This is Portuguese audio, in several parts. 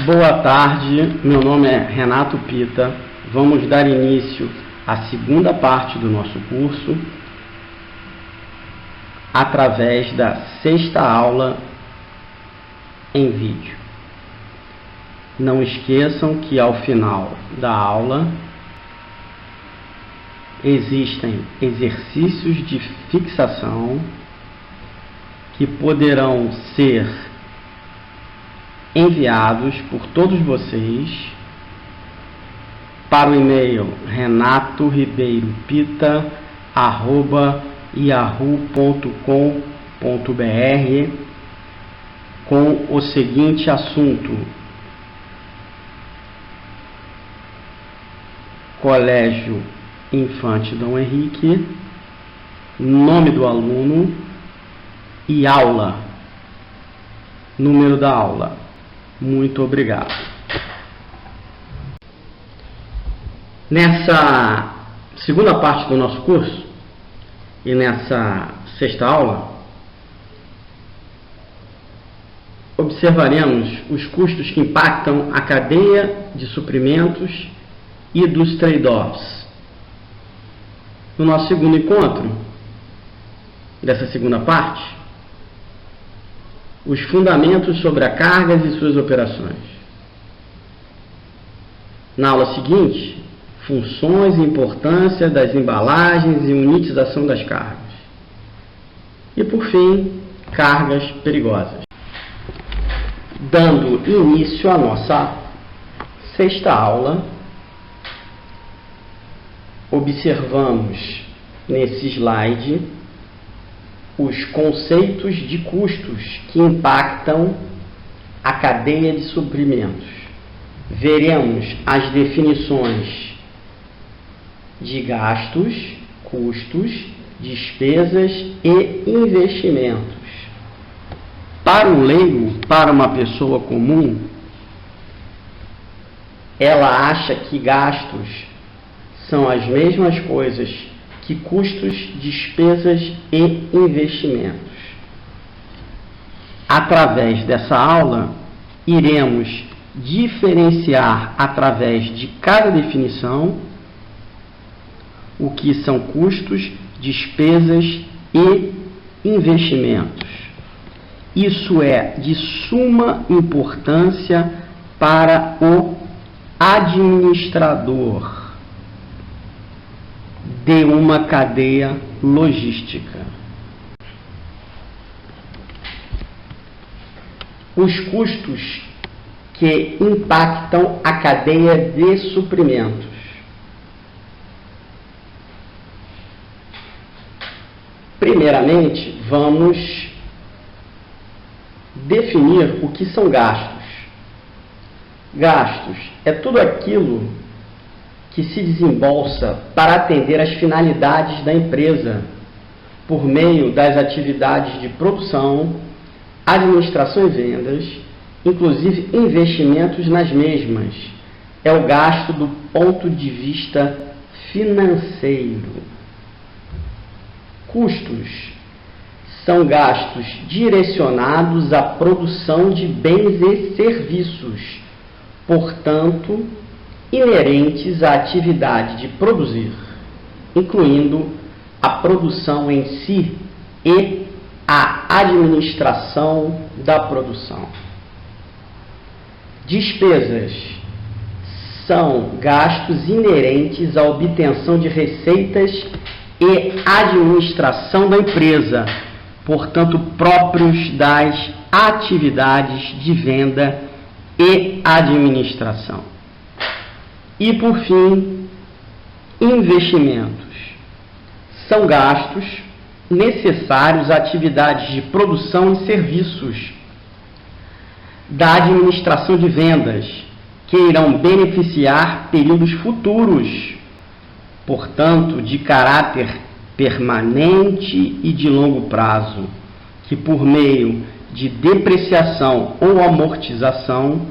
Boa tarde, meu nome é Renato Pita. Vamos dar início à segunda parte do nosso curso através da sexta aula em vídeo. Não esqueçam que ao final da aula existem exercícios de fixação que poderão ser enviados por todos vocês para o e-mail renatoribeiro.pita@yahoo.com.br com o seguinte assunto: Colégio Infante Dom Henrique, nome do aluno e aula, número da aula. Muito obrigado. Nessa segunda parte do nosso curso e nessa sexta aula, observaremos os custos que impactam a cadeia de suprimentos e dos trade-offs. No nosso segundo encontro, dessa segunda parte, os fundamentos sobre a cargas e suas operações. Na aula seguinte, funções e importância das embalagens e unitização das cargas. E por fim, cargas perigosas. Dando início à nossa sexta aula, observamos nesse slide os conceitos de custos que impactam a cadeia de suprimentos. Veremos as definições de gastos, custos, despesas e investimentos. Para um leigo, para uma pessoa comum, ela acha que gastos são as mesmas coisas que custos, despesas e investimentos. Através dessa aula, iremos diferenciar através de cada definição o que são custos, despesas e investimentos. Isso é de suma importância para o administrador de uma cadeia logística. Os custos que impactam a cadeia de suprimentos. Primeiramente, vamos definir o que são gastos. Gastos é tudo aquilo que se desembolsa para atender às finalidades da empresa por meio das atividades de produção, administração e vendas, inclusive investimentos nas mesmas. É o gasto do ponto de vista financeiro. Custos são gastos direcionados à produção de bens e serviços, portanto, inerentes à atividade de produzir, incluindo a produção em si e a administração da produção. Despesas são gastos inerentes à obtenção de receitas e administração da empresa, portanto, próprios das atividades de venda e administração. E, por fim, investimentos. São gastos necessários a atividades de produção e serviços da administração de vendas, que irão beneficiar períodos futuros, portanto, de caráter permanente e de longo prazo, que por meio de depreciação ou amortização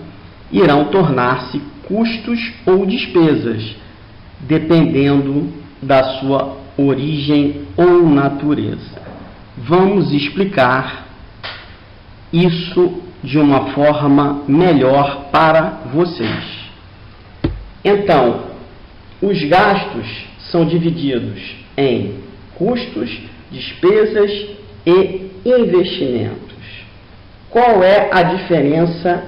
irão tornar-se custos ou despesas, dependendo da sua origem ou natureza. Vamos explicar isso de uma forma melhor para vocês. Então, os gastos são divididos em custos, despesas e investimentos. Qual é a diferença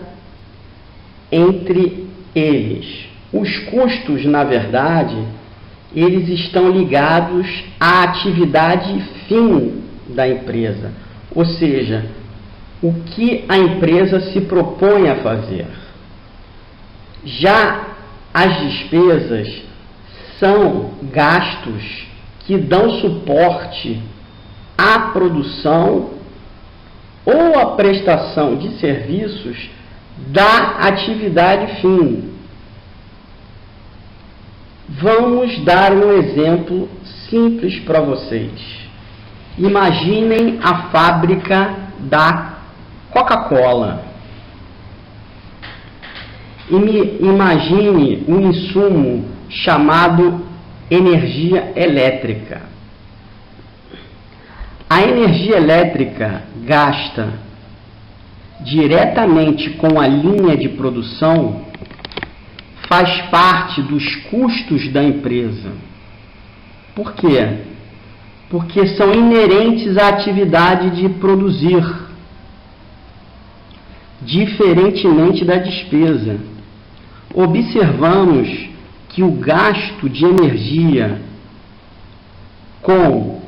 entre eles? Os custos, na verdade, eles estão ligados à atividade fim da empresa, ou seja, o que a empresa se propõe a fazer. Já as despesas são gastos que dão suporte à produção ou à prestação de serviços da atividade fim. Vamos dar um exemplo simples para vocês. Imaginem a fábrica da Coca-Cola. Imagine um insumo chamado energia elétrica. A energia elétrica gasta diretamente com a linha de produção faz parte dos custos da empresa. Por quê? Porque são inerentes à atividade de produzir, diferentemente da despesa. Observamos que o gasto de energia com,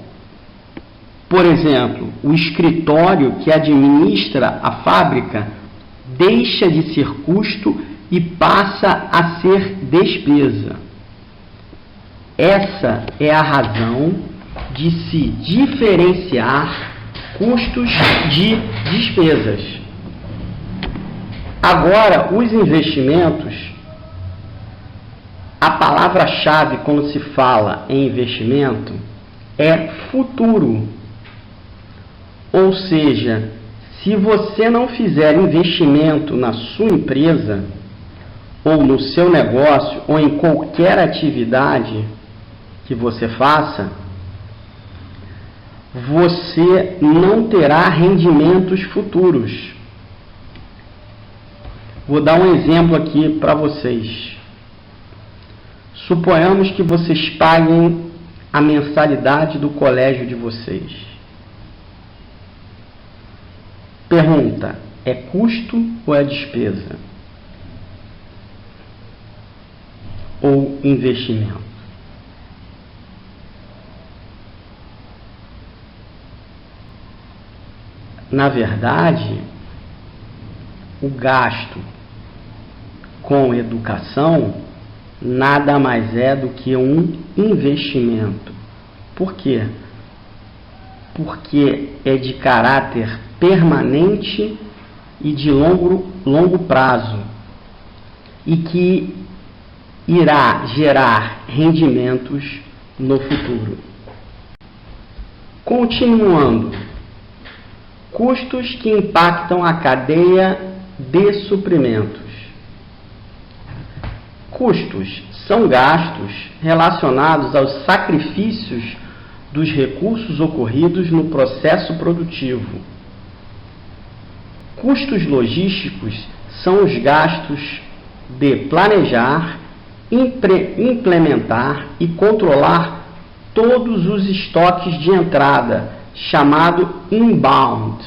por exemplo, o escritório que administra a fábrica deixa de ser custo e passa a ser despesa. Essa é a razão de se diferenciar custos de despesas. Agora, os investimentos, a palavra-chave quando se fala em investimento é futuro. Ou seja, se você não fizer investimento na sua empresa, ou no seu negócio, ou em qualquer atividade que você faça, você não terá rendimentos futuros. Vou dar um exemplo aqui para vocês. Suponhamos que vocês paguem a mensalidade do colégio de vocês. Pergunta: é custo ou é despesa? Ou investimento? Na verdade, o gasto com educação nada mais é do que um investimento. Por quê? Porque é de caráter permanente e de longo prazo e que irá gerar rendimentos no futuro. Continuando, custos que impactam a cadeia de suprimentos. Custos são gastos relacionados aos sacrifícios dos recursos ocorridos no processo produtivo. Custos logísticos são os gastos de planejar, implementar e controlar todos os estoques de entrada, chamado inbound,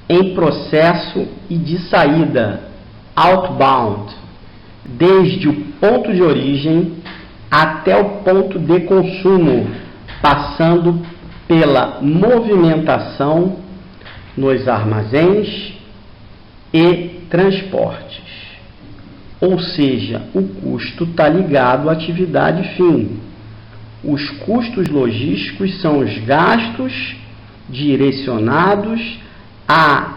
em processo e de saída, outbound, desde o ponto de origem até o ponto de consumo, passando pela movimentação nos armazéns e transportes. Ou seja, o custo está ligado à atividade fim. Os custos logísticos são os gastos direcionados a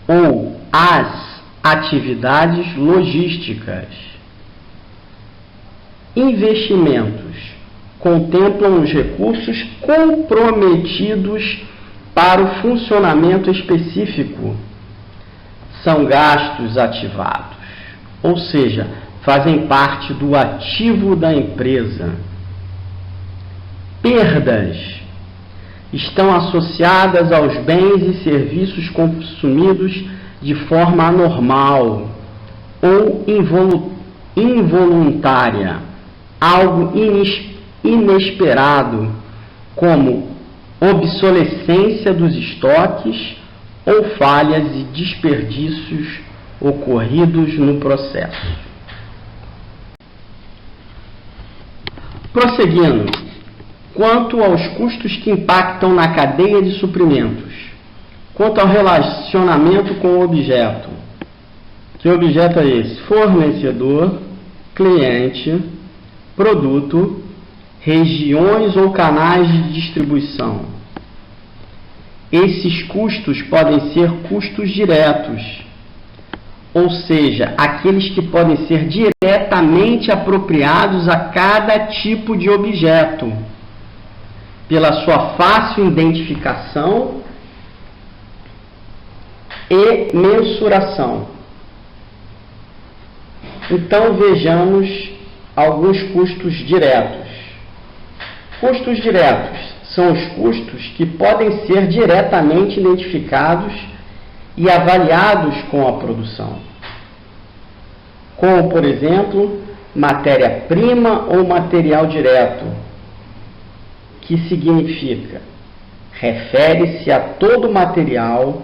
ou às atividades logísticas. Investimentos contemplam os recursos comprometidos para o funcionamento específico. São gastos ativados, ou seja, fazem parte do ativo da empresa. Perdas estão associadas aos bens e serviços consumidos de forma anormal ou involuntária, algo inesperado, como obsolescência dos estoques ou falhas e desperdícios ocorridos no processo. Prosseguindo, quanto aos custos que impactam na cadeia de suprimentos, quanto ao relacionamento com o objeto. Que objeto é esse? Fornecedor, cliente, produto, regiões ou canais de distribuição. Esses custos podem ser custos diretos, ou seja, aqueles que podem ser diretamente apropriados a cada tipo de objeto, pela sua fácil identificação e mensuração. Então vejamos alguns custos diretos. Custos diretos são os custos que podem ser diretamente identificados e avaliados com a produção, como, por exemplo, matéria-prima ou material direto, que significa, refere-se a todo material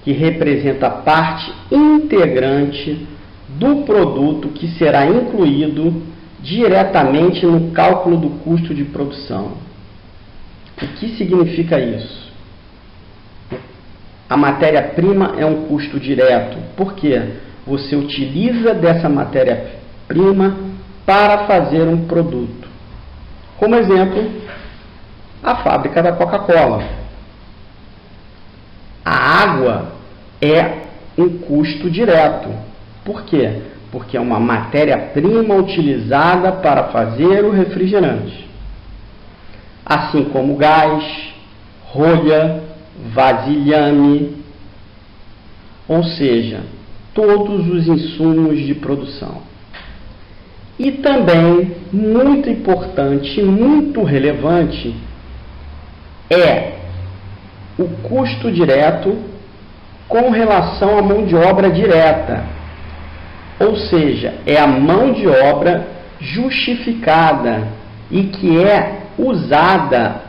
que representa parte integrante do produto que será incluído diretamente no cálculo do custo de produção. O que significa isso? A matéria-prima é um custo direto, porque você utiliza dessa matéria-prima para fazer um produto. Como exemplo, a fábrica da Coca-Cola. A água é um custo direto. Por quê? Porque é uma matéria-prima utilizada para fazer o refrigerante. Assim como gás, rolha, vasilhame, ou seja, todos os insumos de produção. E também, muito importante, muito relevante, é o custo direto com relação à mão de obra direta. Ou seja, é a mão de obra justificada e que é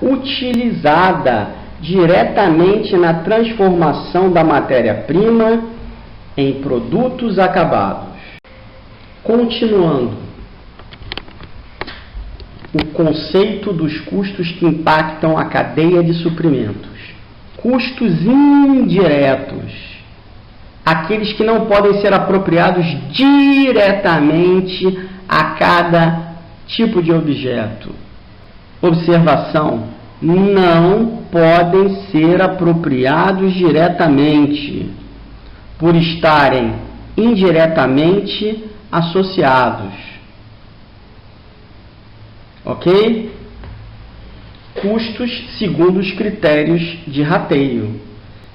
utilizada diretamente na transformação da matéria-prima em produtos acabados. Continuando, o conceito dos custos que impactam a cadeia de suprimentos. Custos indiretos, aqueles que não podem ser apropriados diretamente a cada tipo de objeto. Observação: não podem ser apropriados diretamente, por estarem indiretamente associados. Ok? Custos segundo os critérios de rateio.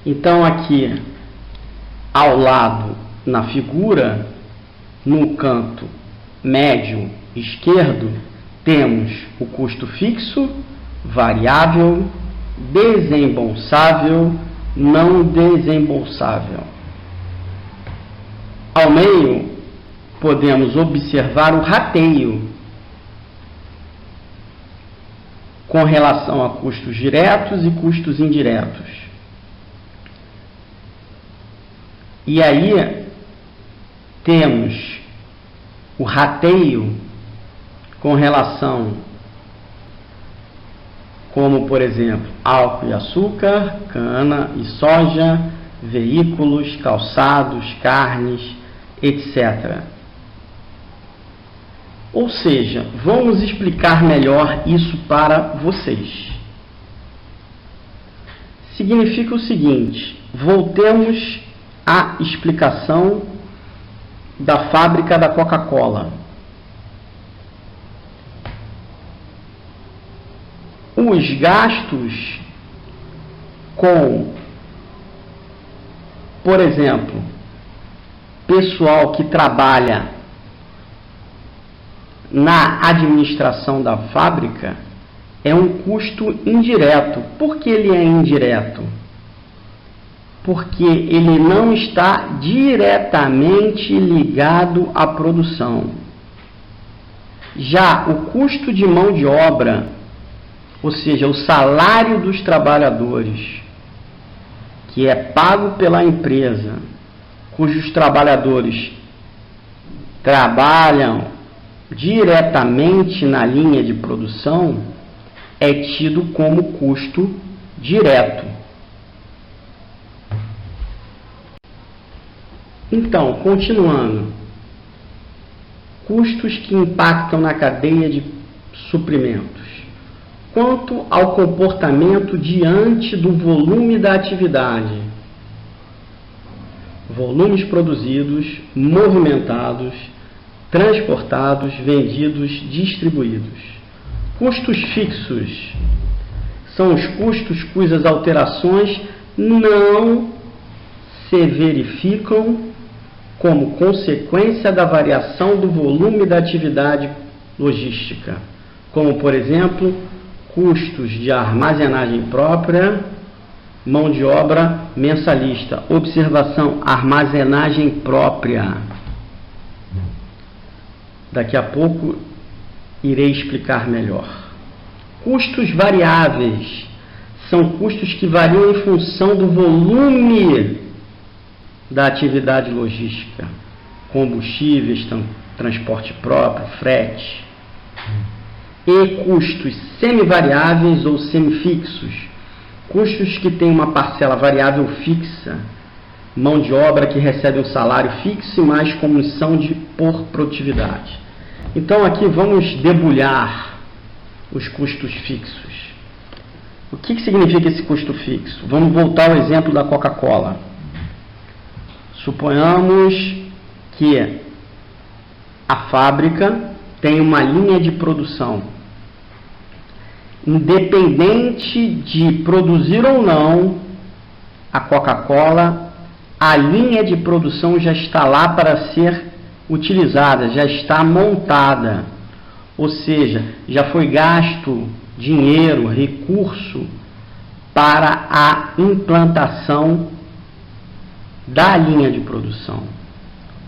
Então, aqui, ao lado, na figura, no canto médio esquerdo, temos o custo fixo, variável, desembolsável, não desembolsável. Ao meio, podemos observar o rateio, com relação a custos diretos e custos indiretos. E aí, temos o rateio com relação, como por exemplo, álcool e açúcar, cana e soja, veículos, calçados, carnes, etc. Ou seja, vamos explicar melhor isso para vocês. Significa o seguinte: voltemos à explicação da fábrica da Coca-Cola. Os gastos com, por exemplo, pessoal que trabalha na administração da fábrica é um custo indireto. Por que ele é indireto? Porque ele não está diretamente ligado à produção. Já o custo de mão de obra, ou seja, o salário dos trabalhadores, que é pago pela empresa, cujos trabalhadores trabalham diretamente na linha de produção, é tido como custo direto. Então, continuando, custos que impactam na cadeia de suprimentos. Quanto ao comportamento diante do volume da atividade, volumes produzidos, movimentados, transportados, vendidos, distribuídos. Custos fixos são os custos cujas alterações não se verificam como consequência da variação do volume da atividade logística, como, por exemplo, custos de armazenagem própria, mão de obra mensalista. Observação: armazenagem própria. Daqui a pouco irei explicar melhor. Custos variáveis são custos que variam em função do volume da atividade logística, combustíveis, transporte próprio, frete. E custos semivariáveis ou semifixos, custos que têm uma parcela variável fixa, mão de obra que recebe um salário fixo e mais comissão por produtividade. Então aqui vamos debulhar os custos fixos. O que significa esse custo fixo? Vamos voltar ao exemplo da Coca-Cola. Suponhamos que a fábrica tem uma linha de produção. Independente de produzir ou não a Coca-Cola, a linha de produção já está lá para ser utilizada, já está montada. Ou seja, já foi gasto dinheiro, recurso para a implantação da linha de produção.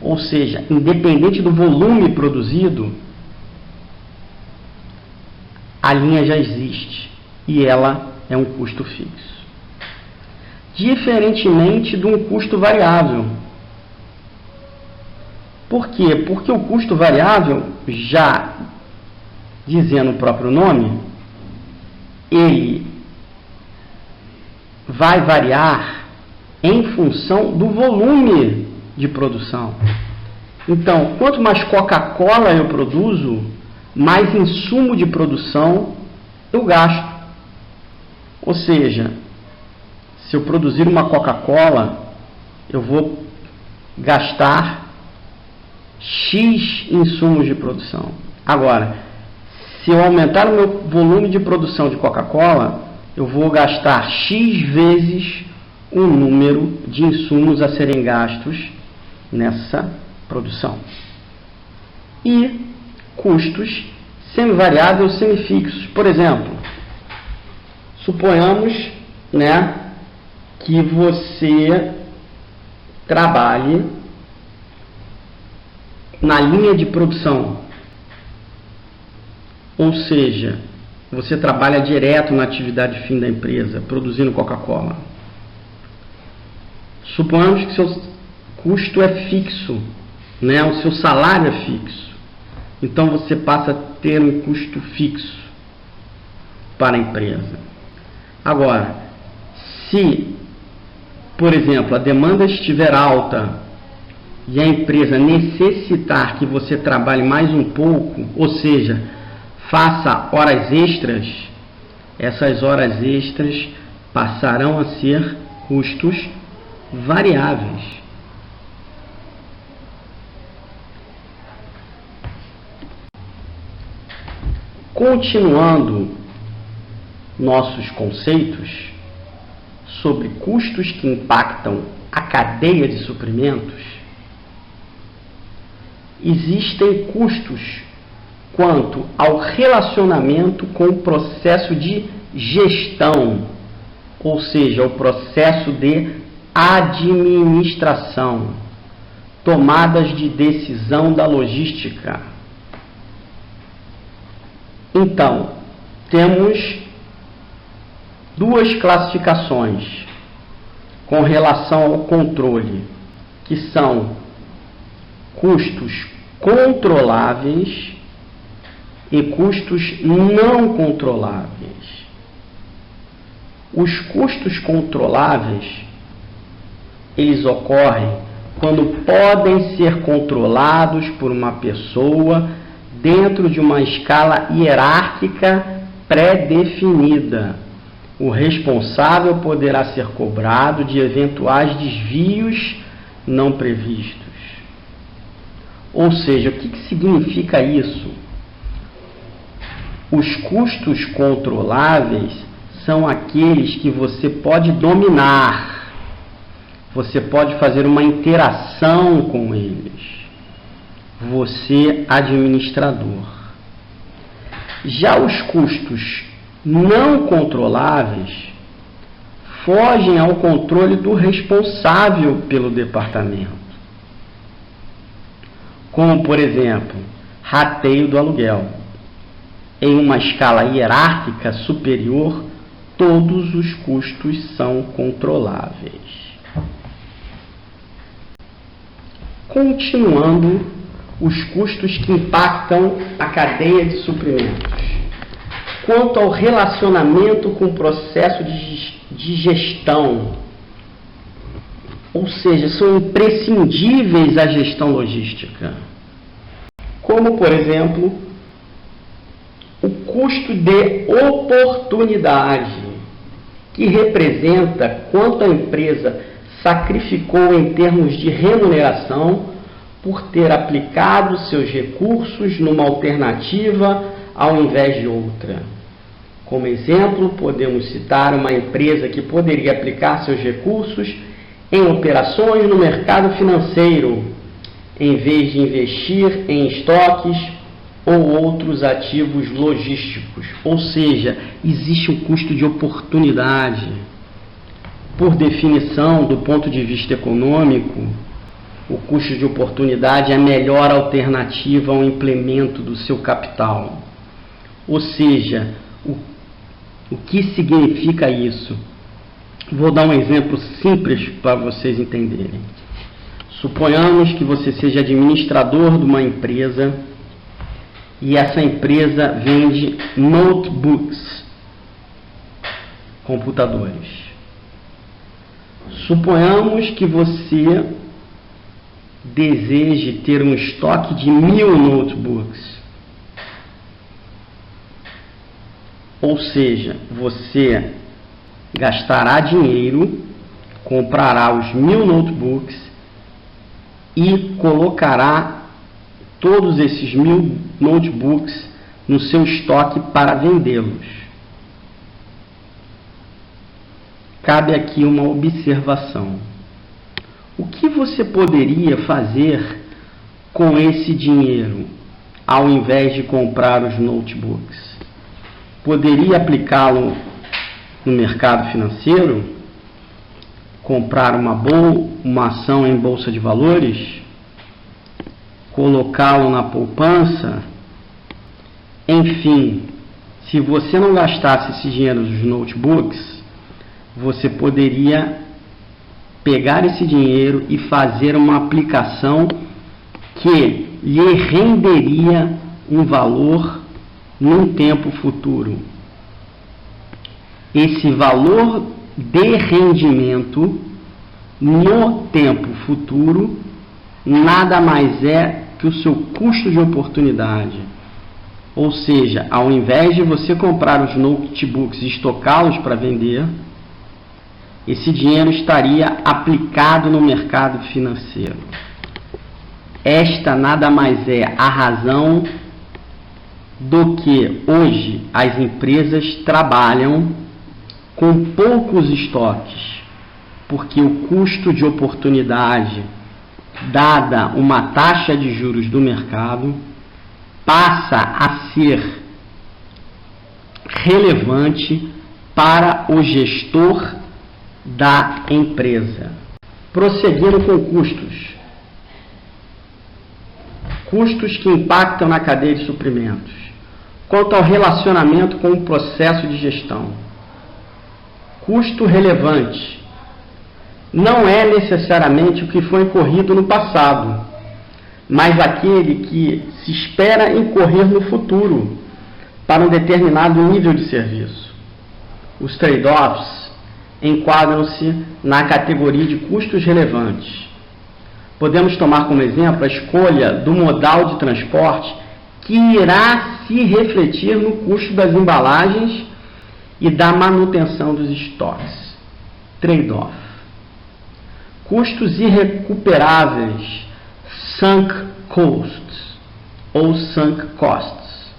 Ou seja, independente do volume produzido, a linha já existe e ela é um custo fixo. Diferentemente de um custo variável. Por quê? Porque o custo variável, já dizendo o próprio nome, ele vai variar em função do volume de produção. Então, quanto mais Coca-Cola eu produzo, mais insumo de produção eu gasto. Ou seja, se eu produzir uma Coca-Cola, eu vou gastar X insumos de produção. Agora, se eu aumentar o meu volume de produção de Coca-Cola, eu vou gastar X vezes o número de insumos a serem gastos nessa produção. E custos semivariáveis ou semifixos. Por exemplo, suponhamos, que você trabalhe na linha de produção. Ou seja, você trabalha direto na atividade fim da empresa, produzindo Coca-Cola. Suponhamos que seu custo é fixo, o seu salário é fixo. Então você passa a ter um custo fixo para a empresa. Agora, se, por exemplo, a demanda estiver alta e a empresa necessitar que você trabalhe mais um pouco, ou seja, faça horas extras, essas horas extras passarão a ser custos variáveis. Continuando nossos conceitos sobre custos que impactam a cadeia de suprimentos, existem custos quanto ao relacionamento com o processo de gestão, ou seja, o processo de administração, tomadas de decisão da logística. Então, temos duas classificações com relação ao controle, que são custos controláveis e custos não controláveis. Os custos controláveis, eles ocorrem quando podem ser controlados por uma pessoa dentro de uma escala hierárquica pré-definida. O responsável poderá ser cobrado de eventuais desvios não previstos. Ou seja, o que significa isso? Os custos controláveis são aqueles que você pode dominar, você pode fazer uma interação com eles, você administrador. Já os custos não controláveis fogem ao controle do responsável pelo departamento, como, por exemplo, rateio do aluguel. Em uma escala hierárquica superior, todos os custos são controláveis. Continuando, os custos que impactam a cadeia de suprimentos. Quanto ao relacionamento com o processo de gestão, ou seja, são imprescindíveis à gestão logística, como, por exemplo, o custo de oportunidade, que representa quanto a empresa sacrificou em termos de remuneração por ter aplicado seus recursos numa alternativa ao invés de outra. Como exemplo, podemos citar uma empresa que poderia aplicar seus recursos em operações no mercado financeiro, em vez de investir em estoques ou outros ativos logísticos. Ou seja, existe um custo de oportunidade. Por definição, do ponto de vista econômico, o custo de oportunidade é a melhor alternativa ao implemento do seu capital. Ou seja, o que significa isso? Vou dar um exemplo simples para vocês entenderem. Suponhamos que você seja administrador de uma empresa e essa empresa vende notebooks, computadores. Suponhamos que você deseje ter um estoque de 1000 notebooks. Ou seja, você gastará dinheiro, comprará os 1000 notebooks e colocará todos esses 1000 notebooks no seu estoque para vendê-los. Cabe aqui uma observação. O que você poderia fazer com esse dinheiro, ao invés de comprar os notebooks? Poderia aplicá-lo no mercado financeiro? Comprar uma ação em bolsa de valores? Colocá-lo na poupança? Enfim, se você não gastasse esse dinheiro dos notebooks, você poderia pegar esse dinheiro e fazer uma aplicação que lhe renderia um valor num tempo futuro. Esse valor de rendimento no tempo futuro nada mais é que o seu custo de oportunidade. Ou seja, ao invés de você comprar os notebooks e estocá-los para vender, esse dinheiro estaria aplicado no mercado financeiro. Esta nada mais é a razão do que hoje as empresas trabalham com poucos estoques, porque o custo de oportunidade, dada uma taxa de juros do mercado, passa a ser relevante para o gestor da empresa. Prosseguindo com custos. Custos que impactam na cadeia de suprimentos. Quanto ao relacionamento com o processo de gestão. Custo relevante. Não é necessariamente o que foi incorrido no passado, mas aquele que se espera incorrer no futuro para um determinado nível de serviço. Os trade-offs enquadram-se na categoria de custos relevantes. Podemos tomar como exemplo a escolha do modal de transporte que irá se refletir no custo das embalagens e da manutenção dos estoques. Trade-off. Custos irrecuperáveis, sunk costs ou sunk costs.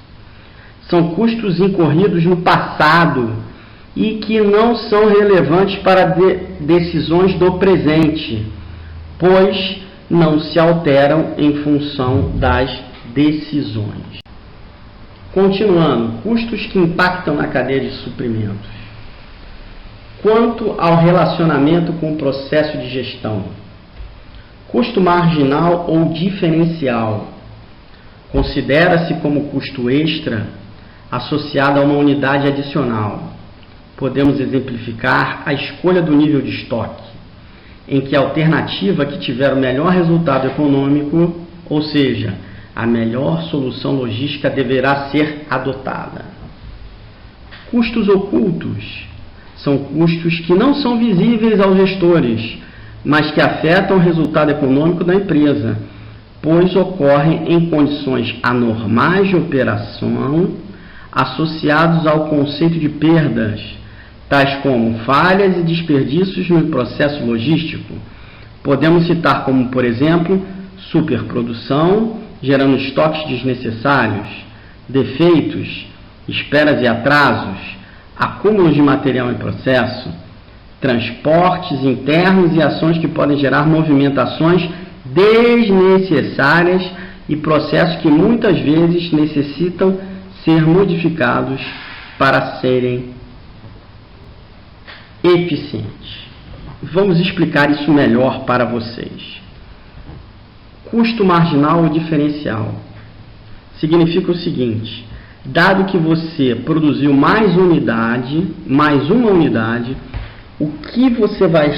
São custos incorridos no passado e que não são relevantes para decisões do presente, pois não se alteram em função das decisões. Continuando, custos que impactam na cadeia de suprimentos. Quanto ao relacionamento com o processo de gestão, custo marginal ou diferencial considera-se como custo extra associado a uma unidade adicional. Podemos exemplificar a escolha do nível de estoque, em que a alternativa que tiver o melhor resultado econômico, ou seja, a melhor solução logística, deverá ser adotada. Custos ocultos são custos que não são visíveis aos gestores, mas que afetam o resultado econômico da empresa, pois ocorrem em condições anormais de operação associados ao conceito de perdas, tais como falhas e desperdícios no processo logístico. Podemos citar como, por exemplo, superprodução, gerando estoques desnecessários, defeitos, esperas e atrasos, acúmulos de material em processo, transportes internos e ações que podem gerar movimentações desnecessárias e processos que muitas vezes necessitam ser modificados para serem eficientes. Vamos explicar isso melhor para vocês. Custo marginal ou diferencial significa o seguinte: dado que você produziu mais uma unidade, o que você vai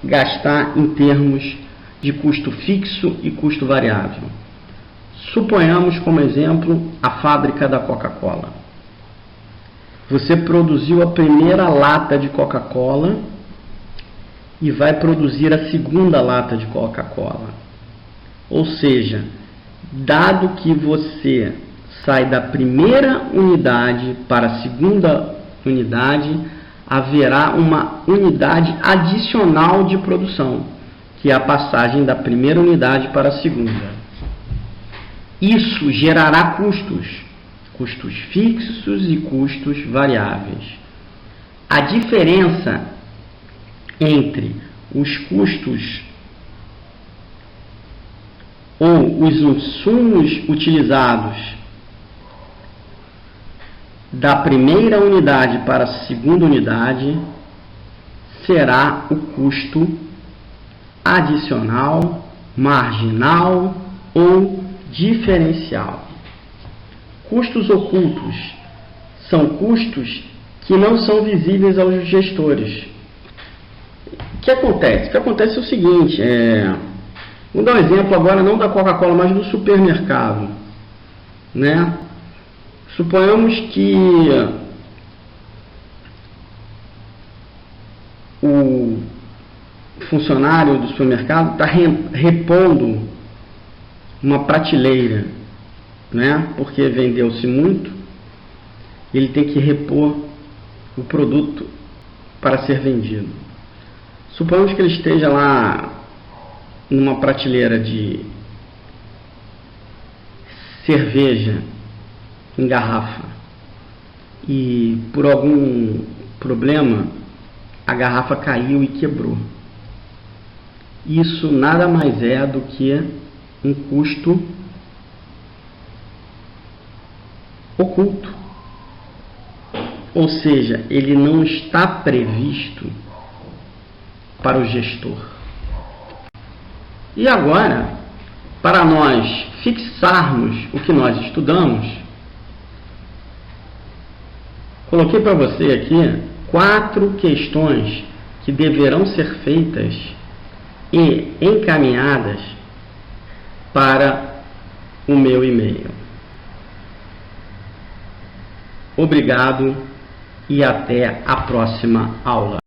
gastar em termos de custo fixo e custo variável? Suponhamos como exemplo a fábrica da Coca-Cola. Você produziu a primeira lata de Coca-Cola e vai produzir a segunda lata de Coca-Cola. Ou seja, dado que você sai da primeira unidade para a segunda unidade, haverá uma unidade adicional de produção, que é a passagem da primeira unidade para a segunda. Isso gerará custos fixos e custos variáveis. A diferença entre os custos ou os insumos utilizados da primeira unidade para a segunda unidade será o custo adicional, marginal ou diferencial. Custos ocultos são custos que não são visíveis aos gestores. O que acontece? O que acontece é o seguinte, vou dar um exemplo agora não da Coca-Cola, mas do supermercado, né? Suponhamos que o funcionário do supermercado está repondo uma prateleira, né? Porque vendeu-se muito, ele tem que repor o produto para ser vendido. Suponhamos que ele esteja lá numa prateleira de cerveja em garrafa e por algum problema a garrafa caiu e quebrou. Isso nada mais é do que um custo oculto. Ou seja, ele não está previsto para o gestor. E agora, para nós fixarmos o que nós estudamos, coloquei para você aqui 4 questões que deverão ser feitas e encaminhadas para o meu e-mail. Obrigado e até a próxima aula.